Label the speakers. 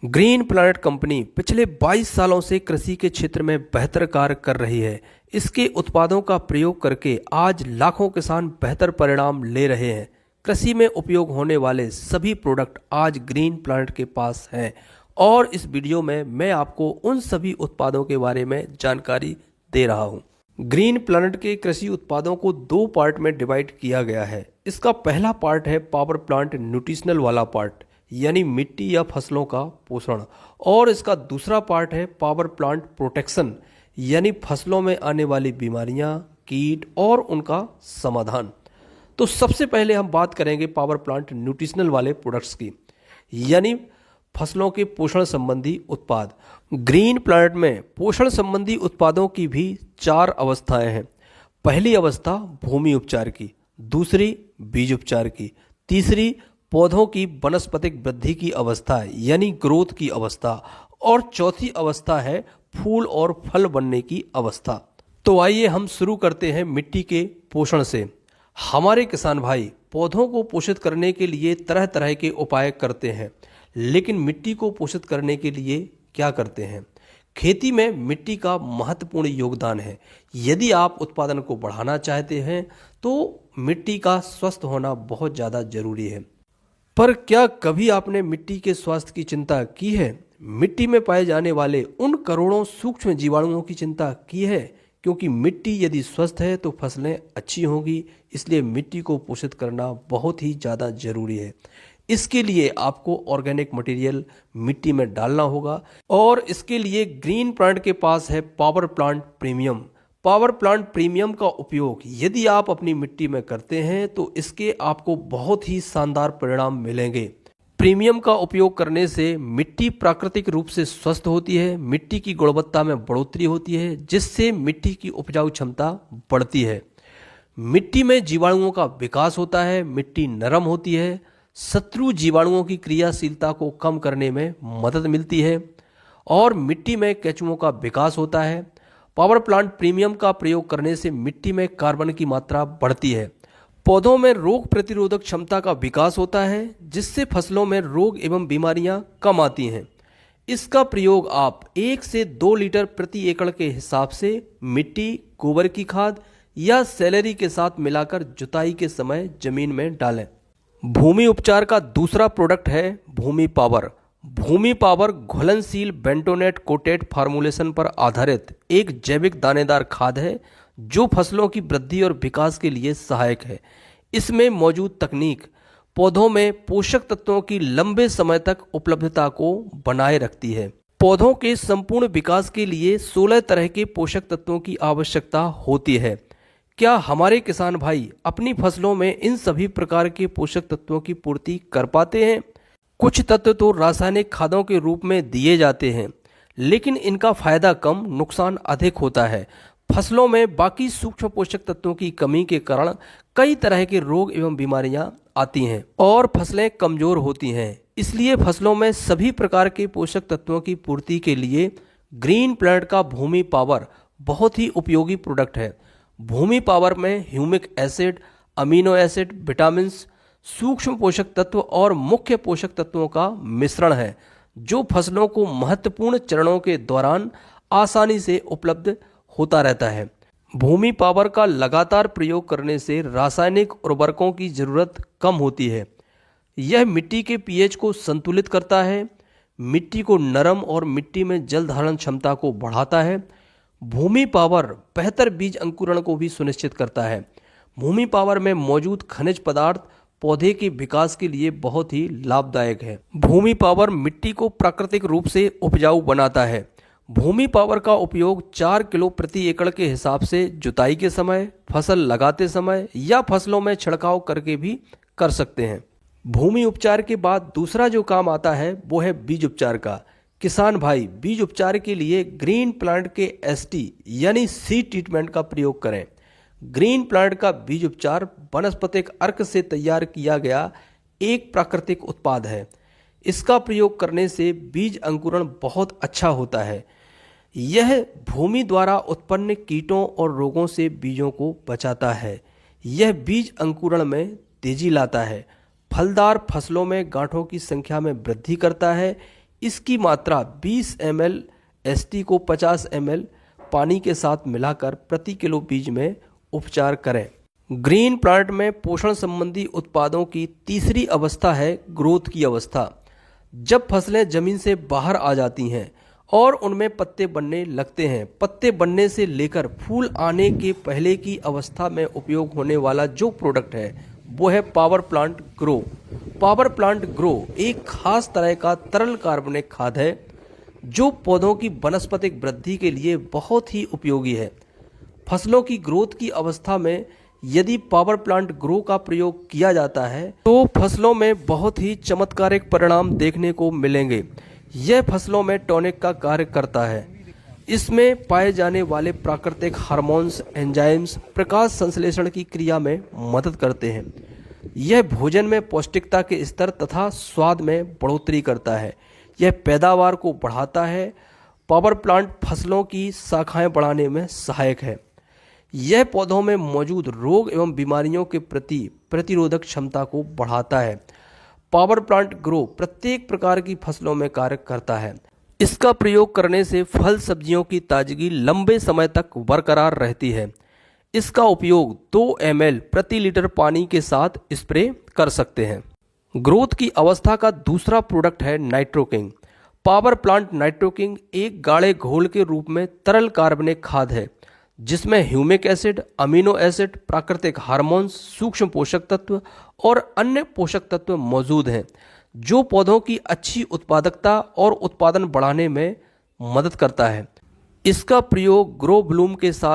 Speaker 1: Green planet company पिछले 22 सालों से कृषि के क्षेत्र में बेहतर कार्य कर रही है। इसके उत्पादों का प्रयोग करके आज लाखों किसान बेहतर परिणाम ले रहे हैं। कृषि में उपयोग होने वाले सभी प्रोडक्ट आज ग्रीन प्लैनेट के पास हैं और इस वीडियो में मैं आपको उन सभी उत्पादों के बारे में जानकारी दे रहा हूं। ग्रीन प्लैनेट के कृषि उत्पादों को दो पार्ट में डिवाइड किया गया है। इसका पहला पार्ट है पावर प्लांट न्यूट्रिशनल वाला पार्ट, यानी मिट्टी या फसलों का पोषण, और इसका दूसरा पार्ट है पावर प्लांट प्रोटेक्शन, यानी फसलों में आने वाली बीमारियां, कीट और उनका समाधान। तो सबसे पहले हम बात करेंगे पावर प्लांट न्यूट्रिशनल वाले प्रोडक्ट्स की, यानी फसलों के पोषण संबंधी उत्पाद। ग्रीन प्लैनेट में पोषण संबंधी उत्पादों की भी 4 अवस्थाएं हैं। पहली अवस्था भूमि उपचार की, दूसरी बीज उपचार की, तीसरी पौधों की वनस्पतिक वृद्धि की अवस्था यानी ग्रोथ की अवस्था, और चौथी अवस्था है फूल और फल बनने की अवस्था। तो आइए हम शुरू करते हैं मिट्टी के पोषण से। हमारे किसान भाई पौधों को पोषित करने के लिए तरह तरह के उपाय करते हैं, लेकिन मिट्टी को पोषित करने के लिए क्या करते हैं? खेती में मिट्टी का महत्वपूर्ण योगदान है। यदि आप उत्पादन को बढ़ाना चाहते हैं तो मिट्टी का स्वस्थ होना बहुत ज़्यादा जरूरी है। पर क्या कभी आपने मिट्टी के स्वास्थ्य की चिंता की है? मिट्टी में पाए जाने वाले उन करोड़ों सूक्ष्म जीवाणुओं की चिंता की है? क्योंकि मिट्टी यदि स्वस्थ है तो फसलें अच्छी होंगी, इसलिए मिट्टी को पोषित करना बहुत ही ज़्यादा जरूरी है। इसके लिए आपको ऑर्गेनिक मटेरियल मिट्टी में डालना होगा, और इसके लिए ग्रीन प्लांट के पास है power plant premium. Power plant premium का उपयोग यदि आप अपनी मिट्टी में करते हैं तो इसके आपको बहुत ही शानदार परिणाम मिलेंगे। प्रीमियम का उपयोग करने से मिट्टी प्राकृतिक रूप से स्वस्थ होती है, मिट्टी की गुणवत्ता में बढ़ोतरी होती है, जिससे मिट्टी की उपजाऊ क्षमता बढ़ती है। मिट्टी में जीवाणुओं का विकास होता है, मिट्टी नरम होती है, शत्रु जीवाणुओं की क्रियाशीलता को कम करने में मदद मिलती है, और मिट्टी में केंचुओं का विकास होता है। पावर प्लांट प्रीमियम का प्रयोग करने से मिट्टी में कार्बन की मात्रा बढ़ती है। पौधों में रोग प्रतिरोधक क्षमता का विकास होता है, जिससे फसलों में रोग एवं बीमारियां कम आती हैं। इसका प्रयोग आप 1 से 2 लीटर प्रति एकड़ के हिसाब से मिट्टी, गोबर की खाद या सैलरी के साथ मिलाकर जुताई के समय जमीन में डालें। भूमि उपचार का दूसरा प्रोडक्ट है भूमि पावर। भूमि पावर घुलनशील बेंटोनेट कोटेड फार्मूलेशन पर आधारित एक जैविक दानेदार खाद है जो फसलों की वृद्धि और विकास के लिए सहायक है। इसमें मौजूद तकनीक पौधों में पोषक तत्वों की लंबे समय तक उपलब्धता को बनाए रखती है। पौधों के संपूर्ण विकास के लिए 16 तरह के पोषक तत्वों की आवश्यकता होती है। क्या हमारे किसान भाई अपनी फसलों में इन सभी प्रकार के पोषक तत्वों की पूर्ति कर पाते हैं? कुछ तत्व तो रासायनिक खादों के रूप में दिए जाते हैं, लेकिन इनका फायदा कम, नुकसान अधिक होता है। फसलों में बाकी सूक्ष्म पोषक तत्वों की कमी के कारण कई तरह के रोग एवं बीमारियां आती हैं और फसलें कमजोर होती हैं। इसलिए फसलों में सभी प्रकार के पोषक तत्वों की पूर्ति के लिए ग्रीन प्लैनेट का भूमि पावर बहुत ही उपयोगी प्रोडक्ट है। भूमि पावर में humic acid, amino acid, vitamin, सूक्ष्म पोषक तत्व और मुख्य पोषक तत्वों का मिश्रण है, जो फसलों को महत्वपूर्ण चरणों के दौरान आसानी से उपलब्ध होता रहता है। भूमि पावर का लगातार प्रयोग करने से रासायनिक उर्वरकों की जरूरत कम होती है। यह मिट्टी के पीएच को संतुलित करता है, मिट्टी को नरम और मिट्टी में जल धारण क्षमता को बढ़ाता है। भूमि पावर बेहतर बीज अंकुरण को भी सुनिश्चित करता है। भूमि पावर में मौजूद खनिज पदार्थ पौधे के विकास के लिए बहुत ही लाभदायक है। भूमि पावर मिट्टी को प्राकृतिक रूप से उपजाऊ बनाता है। भूमि पावर का उपयोग 4 किलो प्रति एकड़ के हिसाब से जुताई के समय, फसल लगाते समय या फसलों में छिड़काव करके भी कर सकते हैं। भूमि उपचार के बाद दूसरा जो काम आता है वो है बीज उपचार का। किसान भाई बीज उपचार के लिए ग्रीन प्लांट के एसटी यानी सीड ट्रीटमेंट का प्रयोग करें। ग्रीन प्लांट का बीज उपचार वनस्पतिक अर्क से तैयार किया गया एक प्राकृतिक उत्पाद है। इसका प्रयोग करने से बीज अंकुरण बहुत अच्छा होता है। यह भूमि द्वारा उत्पन्न कीटों और रोगों से बीजों को बचाता है। यह बीज अंकुरण में तेजी लाता है, फलदार फसलों में गांठों की संख्या में वृद्धि करता है। इसकी मात्रा 20 ml ST को 50 ml पानी के साथ मिलाकर प्रति किलो बीज में उपचार करें। ग्रीन प्लांट में पोषण संबंधी उत्पादों की तीसरी अवस्था है ग्रोथ की अवस्था। जब फसलें जमीन से बाहर आ जाती हैं और उनमें पत्ते बनने लगते हैं, पत्ते बनने से लेकर फूल आने के पहले की अवस्था में उपयोग होने वाला जो प्रोडक्ट है वो है power plant grow. Power plant grow एक खास तरह का तरल कार्बनिक खाद है जो पौधों की वानस्पतिक वृद्धि के लिए बहुत ही उपयोगी है। फसलों की ग्रोथ की अवस्था में यदि पावर प्लांट ग्रो का प्रयोग किया जाता है तो फसलों में बहुत ही चमत्कारिक परिणाम देखने को मिलेंगे। यह फसलों में टॉनिक का कार्य करता है। इसमें पाए जाने वाले प्राकृतिक हार्मोन्स, एंजाइम्स प्रकाश संश्लेषण की क्रिया में मदद करते हैं। यह भोजन में पौष्टिकता के स्तर तथा स्वाद में बढ़ोतरी करता है। यह पैदावार को बढ़ाता है। पावर प्लांट फसलों की शाखाएं बढ़ाने में सहायक है। यह पौधों में मौजूद रोग एवं बीमारियों के प्रति प्रतिरोधक क्षमता को बढ़ाता है। पावर प्लांट ग्रो प्रत्येक प्रकार की फसलों में कार्य करता है। इसका प्रयोग करने से फल सब्जियों की ताजगी लंबे समय तक बरकरार रहती है। इसका उपयोग 2 ml प्रति लीटर पानी के साथ स्प्रे कर सकते हैं। ग्रोथ की अवस्था का दूसरा प्रोडक्ट है नाइट्रोकिंग। पावर प्लांट नाइट्रोकिंग एक गाढ़े घोल के रूप में तरल कार्बनिक खाद है जिसमें ह्यूमिक एसिड, अमीनो एसिड, प्राकृतिक हार्मोन्स, सूक्ष्म पोषक तत्व और अन्य पोषक तत्व मौजूद हैं जो पौधों की अच्छी उत्पादकता और उत्पादन बढ़ाने में मदद करता है। इसका प्रयोग ग्रो ब्लूम के साथ